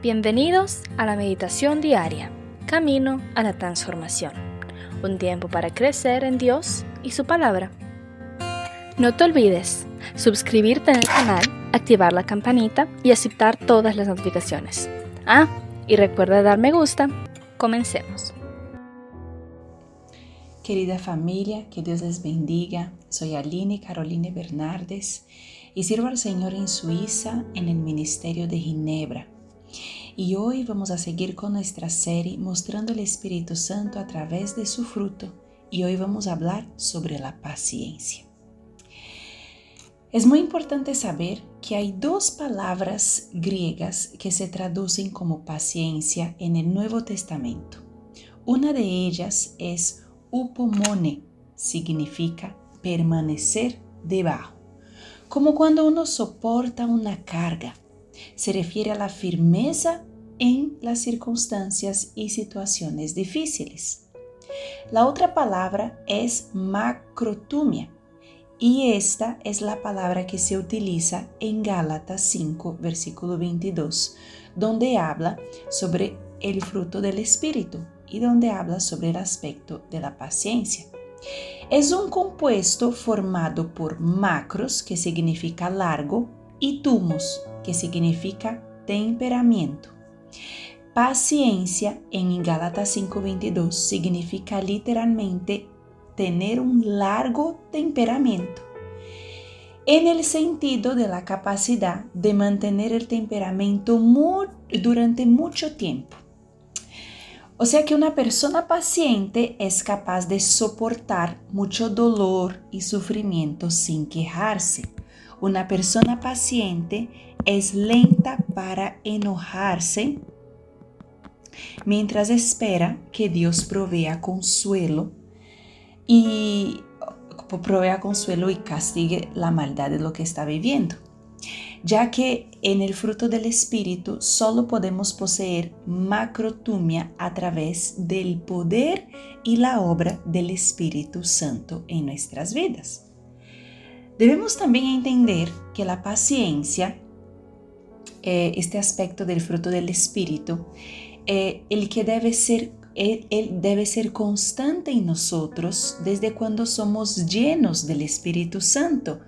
Bienvenidos a la meditación diaria, Camino a la Transformación, un tiempo para crecer en Dios y su palabra. No te olvides suscribirte en el canal, activar la campanita y aceptar todas las notificaciones. Y recuerda dar me gusta. Comencemos. Querida familia, que Dios les bendiga. Soy Aline Caroline Bernardes y sirvo al Señor en Suiza en el Ministerio de Ginebra. Y hoy vamos a seguir con nuestra serie mostrando el Espíritu Santo a través de su fruto. Y hoy vamos a hablar sobre la paciencia. Es muy importante saber que hay dos palabras griegas que se traducen como paciencia en el Nuevo Testamento. Una de ellas es upomone, significa permanecer debajo, como cuando uno soporta una carga. Se refiere a la firmeza en las circunstancias y situaciones difíciles. La otra palabra es macrotumia, y esta es la palabra que se utiliza en Gálatas 5, versículo 22, donde habla sobre el fruto del Espíritu y donde habla sobre el aspecto de la paciencia. Es un compuesto formado por macros, que significa largo, y tumos, que significa temperamento. Paciencia en Gálatas 5:22 significa literalmente tener un largo temperamento, en el sentido de la capacidad de mantener el temperamento durante mucho tiempo. O sea que una persona paciente es capaz de soportar mucho dolor y sufrimiento sin quejarse. Una persona paciente es lenta para enojarse mientras espera que Dios provea consuelo y castigue la maldad de lo que está viviendo, ya que en el fruto del Espíritu solo podemos poseer macrotumia a través del poder y la obra del Espíritu Santo en nuestras vidas. Debemos también entender que la paciencia, este aspecto del fruto del Espíritu, el que debe ser constante en nosotros desde cuando somos llenos del Espíritu Santo,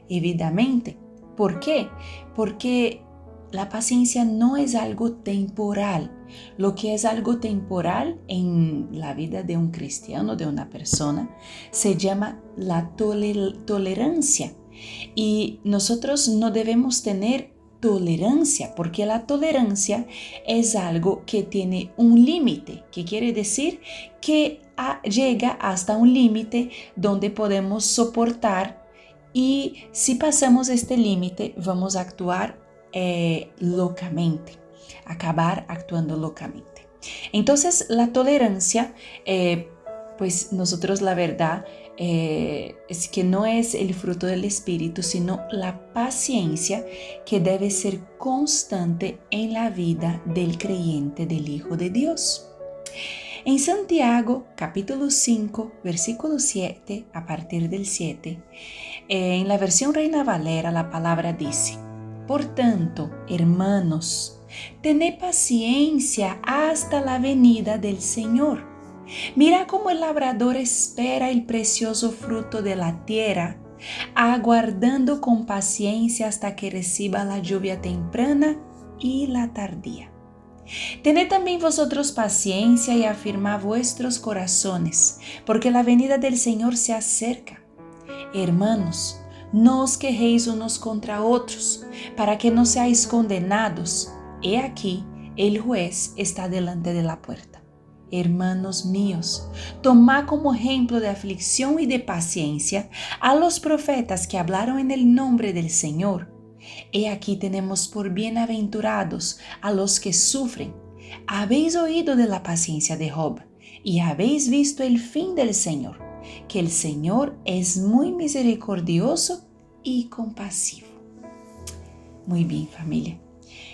evidentemente. ¿Por qué? Porque la paciencia no es algo temporal. Lo que es algo temporal en la vida de un cristiano, de una persona, se llama la tolerancia. Y nosotros no debemos tener tolerancia, porque la tolerancia es algo que tiene un límite, que quiere decir que llega hasta un límite donde podemos soportar, y si pasamos este límite vamos a actuar locamente, acabar actuando locamente. Entonces la tolerancia, pues nosotros la verdad es que no es el fruto del Espíritu, sino la paciencia que debe ser constante en la vida del creyente, del Hijo de Dios. En Santiago, capítulo 5, versículo 7, a partir del 7, en la versión Reina Valera, la palabra dice: Por tanto, hermanos, tened paciencia hasta la venida del Señor. Mira cómo el labrador espera el precioso fruto de la tierra, aguardando con paciencia hasta que reciba la lluvia temprana y la tardía. Tened también vosotros paciencia y afirmad vuestros corazones, porque la venida del Señor se acerca. Hermanos, no os quejéis unos contra otros, para que no seáis condenados. He aquí, el juez está delante de la puerta. Hermanos míos, tomad como ejemplo de aflicción y de paciencia a los profetas que hablaron en el nombre del Señor. He aquí tenemos por bienaventurados a los que sufren. Habéis oído de la paciencia de Job y habéis visto el fin del Señor, que el Señor es muy misericordioso y compasivo. Muy bien, familia.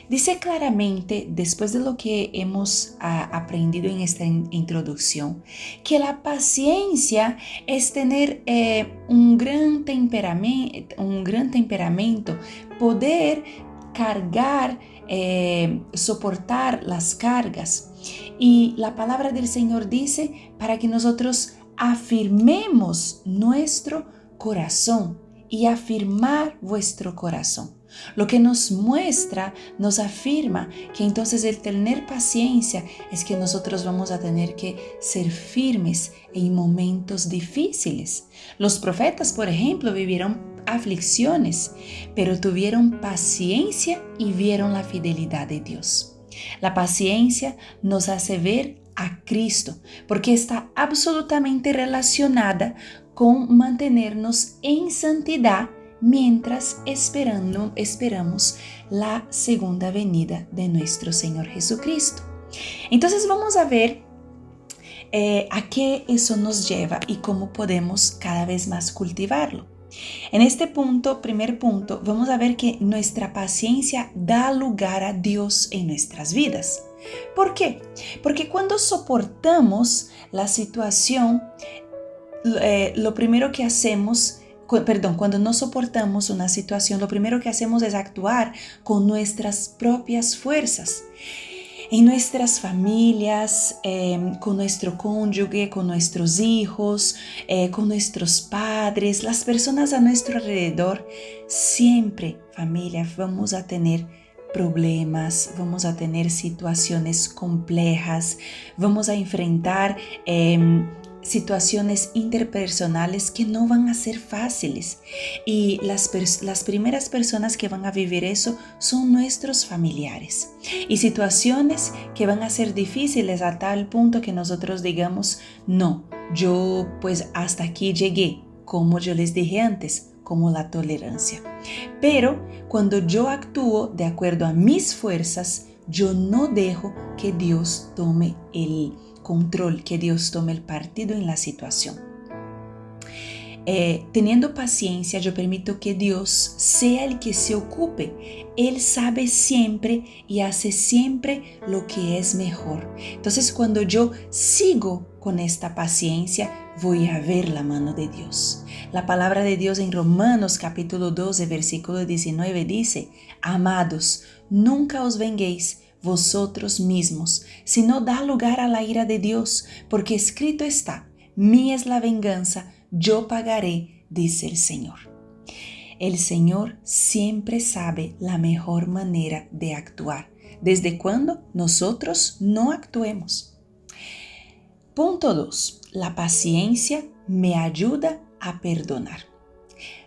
Dice claramente, después de lo que hemos aprendido en esta introducción, que la paciencia es tener un gran temperamento, poder cargar soportar las cargas. Y la palabra del Señor dice para que nosotros afirmemos nuestro corazón y afirmar vuestro corazón. Lo que nos muestra, nos afirma que entonces el tener paciencia es que nosotros vamos a tener que ser firmes en momentos difíciles. Los profetas, por ejemplo, vivieron aflicciones, pero tuvieron paciencia y vieron la fidelidad de Dios. La paciencia nos hace ver a Cristo, porque está absolutamente relacionada con mantenernos en santidad mientras esperamos la segunda venida de nuestro Señor Jesucristo. Entonces vamos a ver a qué eso nos lleva y cómo podemos cada vez más cultivarlo. En este punto, primer punto, vamos a ver que nuestra paciencia da lugar a Dios en nuestras vidas. ¿Por qué? Porque cuando soportamos la situación, lo primero que hacemos, cuando no soportamos una situación, lo primero que hacemos es actuar con nuestras propias fuerzas. En nuestras familias, con nuestro cónyuge, con nuestros hijos, con nuestros padres, las personas a nuestro alrededor, siempre, familia, vamos a tener problemas, vamos a tener situaciones complejas, vamos a enfrentar situaciones interpersonales que no van a ser fáciles, y las primeras personas que van a vivir eso son nuestros familiares, y situaciones que van a ser difíciles a tal punto que nosotros digamos, no, yo pues hasta aquí llegué, como yo les dije antes, como la tolerancia. Pero cuando yo actúo de acuerdo a mis fuerzas, yo no dejo que Dios tome el control, que Dios tome el partido en la situación. Teniendo paciencia, yo permito que Dios sea el que se ocupe. Él sabe siempre y hace siempre lo que es mejor. Entonces, cuando yo sigo con esta paciencia, voy a ver la mano de Dios. La palabra de Dios en Romanos capítulo 12, versículo 19 dice, amados, nunca os venguéis vosotros mismos, sino da lugar a la ira de Dios, porque escrito está, mía es la venganza, yo pagaré, dice el Señor. El Señor siempre sabe la mejor manera de actuar, desde cuando nosotros no actuemos. Punto 2. La paciencia me ayuda a perdonar.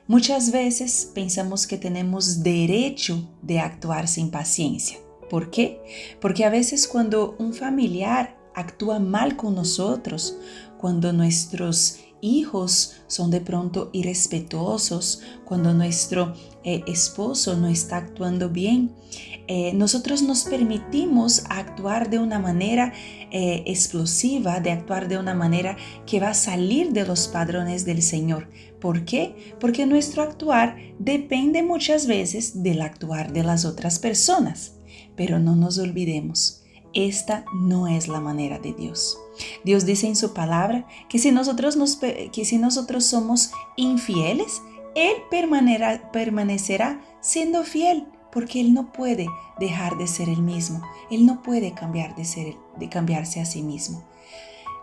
Muchas veces pensamos que tenemos derecho de actuar sin paciencia. ¿Por qué? Porque a veces cuando un familiar actúa mal con nosotros, cuando nuestros hijos son de pronto irrespetuosos, cuando nuestro esposo no está actuando bien, nosotros nos permitimos actuar de una manera explosiva, de actuar de una manera que va a salir de los padrones del Señor. ¿Por qué? Porque nuestro actuar depende muchas veces del actuar de las otras personas. Pero no nos olvidemos, esta no es la manera de Dios. Dios dice en su palabra que si nosotros somos infieles, Él permanecerá siendo fiel, porque Él no puede dejar de ser el mismo. Él no puede cambiarse a sí mismo,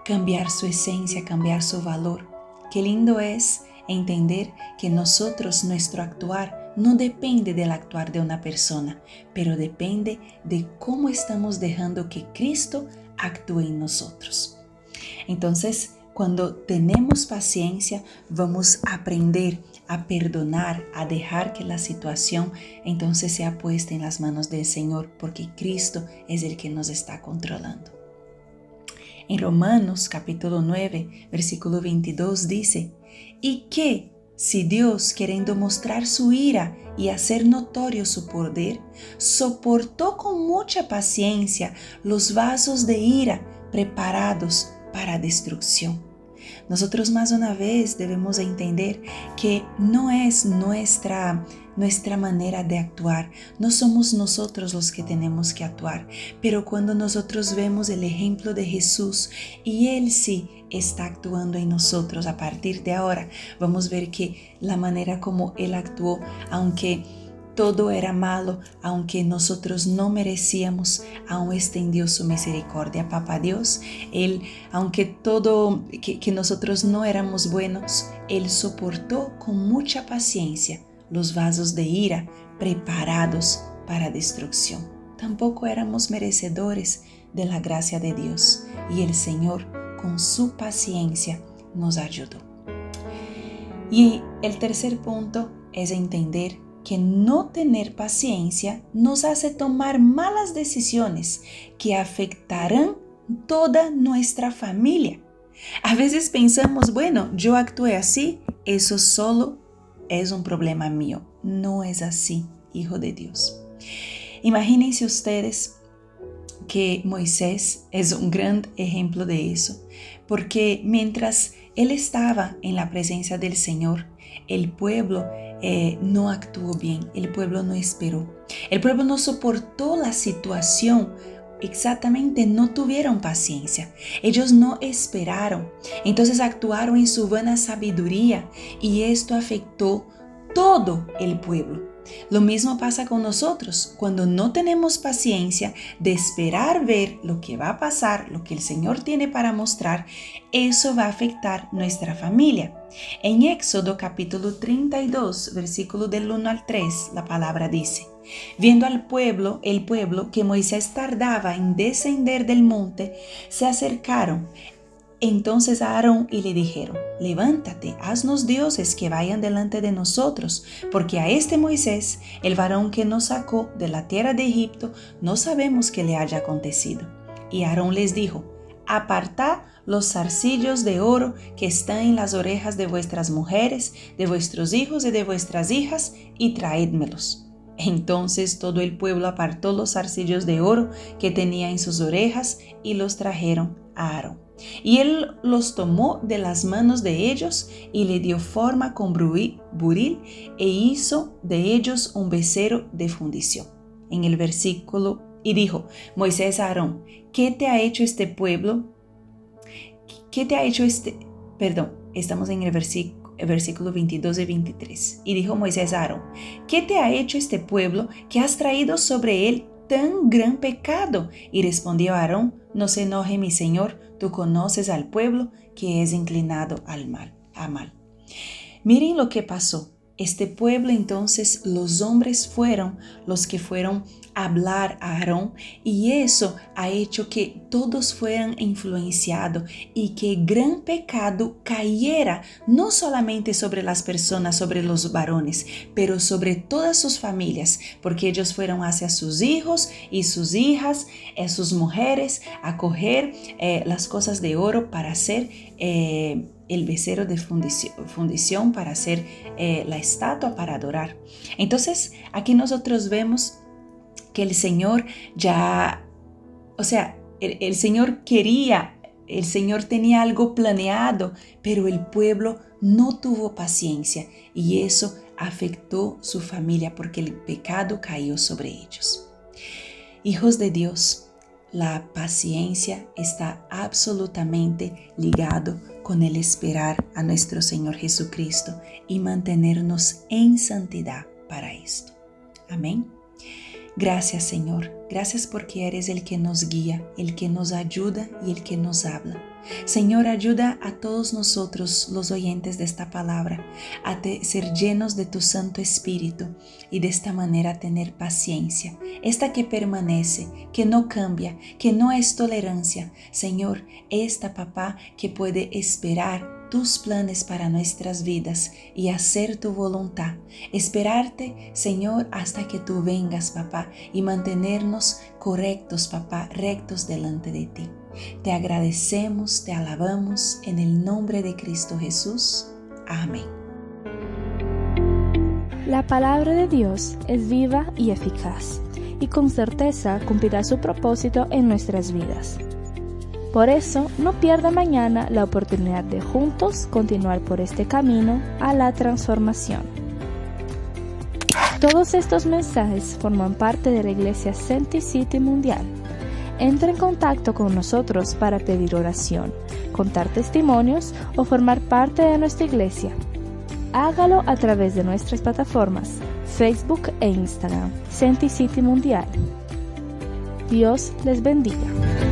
cambiar su esencia, cambiar su valor. Qué lindo es entender que nuestro actuar no depende del actuar de una persona, pero depende de cómo estamos dejando que Cristo actúe en nosotros. Entonces, cuando tenemos paciencia, vamos a aprender a perdonar, a dejar que la situación entonces sea puesta en las manos del Señor, porque Cristo es el que nos está controlando. En Romanos capítulo 9, versículo 22 dice, ¿y qué si Dios, queriendo mostrar su ira y hacer notorio su poder, soportó con mucha paciencia los vasos de ira preparados para destrucción? Nosotros más una vez debemos entender que no es nuestra manera de actuar, no somos nosotros los que tenemos que actuar, pero cuando nosotros vemos el ejemplo de Jesús y Él sí está actuando en nosotros, a partir de ahora vamos a ver que la manera como Él actuó, aunque todo era malo, aunque nosotros no merecíamos, aún extendió su misericordia. Papá Dios, Él, aunque que nosotros no éramos buenos, Él soportó con mucha paciencia los vasos de ira preparados para destrucción. Tampoco éramos merecedores de la gracia de Dios, y el Señor, con su paciencia, nos ayudó. Y el tercer punto es entender que no tener paciencia nos hace tomar malas decisiones que afectarán toda nuestra familia. A veces pensamos, bueno, yo actué así, eso solo es un problema mío. No es así, hijo de Dios. Imagínense ustedes que Moisés es un gran ejemplo de eso, porque mientras él estaba en la presencia del Señor, el pueblo no actuó bien, el pueblo no esperó, el pueblo no soportó la situación, exactamente no tuvieron paciencia, ellos no esperaron, entonces actuaron en su vana sabiduría y esto afectó todo el pueblo. Lo mismo pasa con nosotros cuando no tenemos paciencia de esperar ver lo que va a pasar, lo que el Señor tiene para mostrar, eso va a afectar nuestra familia. En Éxodo capítulo 32, versículo del 1 al 3, la palabra dice: viendo el pueblo que Moisés tardaba en descender del monte, se acercaron entonces a Aarón y le dijeron: levántate, haznos dioses que vayan delante de nosotros, porque a este Moisés, el varón que nos sacó de la tierra de Egipto, no sabemos qué le haya acontecido. Y Aarón les dijo: apartad los zarcillos de oro que están en las orejas de vuestras mujeres, de vuestros hijos y de vuestras hijas, y traédmelos. Entonces todo el pueblo apartó los zarcillos de oro que tenía en sus orejas y los trajeron a Aarón. Y él los tomó de las manos de ellos y le dio forma con buril e hizo de ellos un becerro de fundición. En el versículo, y dijo Moisés a Aarón: ¿qué te ha hecho este pueblo? Estamos en el versículo 22 y 23. Y dijo Moisés a Aarón: ¿qué te ha hecho este pueblo que has traído sobre él tan gran pecado? Y respondió Aarón: no se enoje mi señor, tú conoces al pueblo que es inclinado a mal. Miren lo que pasó. Este pueblo entonces, los hombres fueron los que fueron a hablar a Aarón, y eso ha hecho que todos fueran influenciados y que gran pecado cayera no solamente sobre las personas, sobre los varones, pero sobre todas sus familias, porque ellos fueron hacia sus hijos y sus hijas, sus mujeres, a coger las cosas de oro para hacer el becerro de fundición, para hacer la estatua para adorar. Entonces aquí nosotros vemos que el Señor el Señor el Señor tenía algo planeado, pero el pueblo no tuvo paciencia y eso afectó su familia porque el pecado cayó sobre ellos. Hijos de Dios, la paciencia está absolutamente ligado con el esperar a nuestro Señor Jesucristo y mantenernos en santidad para esto. Amén. Gracias, Señor. Gracias porque eres el que nos guía, el que nos ayuda y el que nos habla. Señor, ayuda a todos nosotros, los oyentes de esta palabra, a ser llenos de tu Santo Espíritu y de esta manera tener paciencia, esta que permanece, que no cambia, que no es tolerancia. Señor, esta, papá, que puede esperar tus planes para nuestras vidas y hacer tu voluntad. Esperarte, Señor, hasta que tú vengas, papá, y mantenernos correctos, papá, rectos delante de ti. Te agradecemos, te alabamos en el nombre de Cristo Jesús. Amén. La palabra de Dios es viva y eficaz, y con certeza cumplirá su propósito en nuestras vidas. Por eso, no pierda mañana la oportunidad de juntos continuar por este camino a la transformación. Todos estos mensajes forman parte de la Iglesia Senti City Mundial. Entra en contacto con nosotros para pedir oración, contar testimonios o formar parte de nuestra iglesia. Hágalo a través de nuestras plataformas Facebook e Instagram, Senti City Mundial. Dios les bendiga.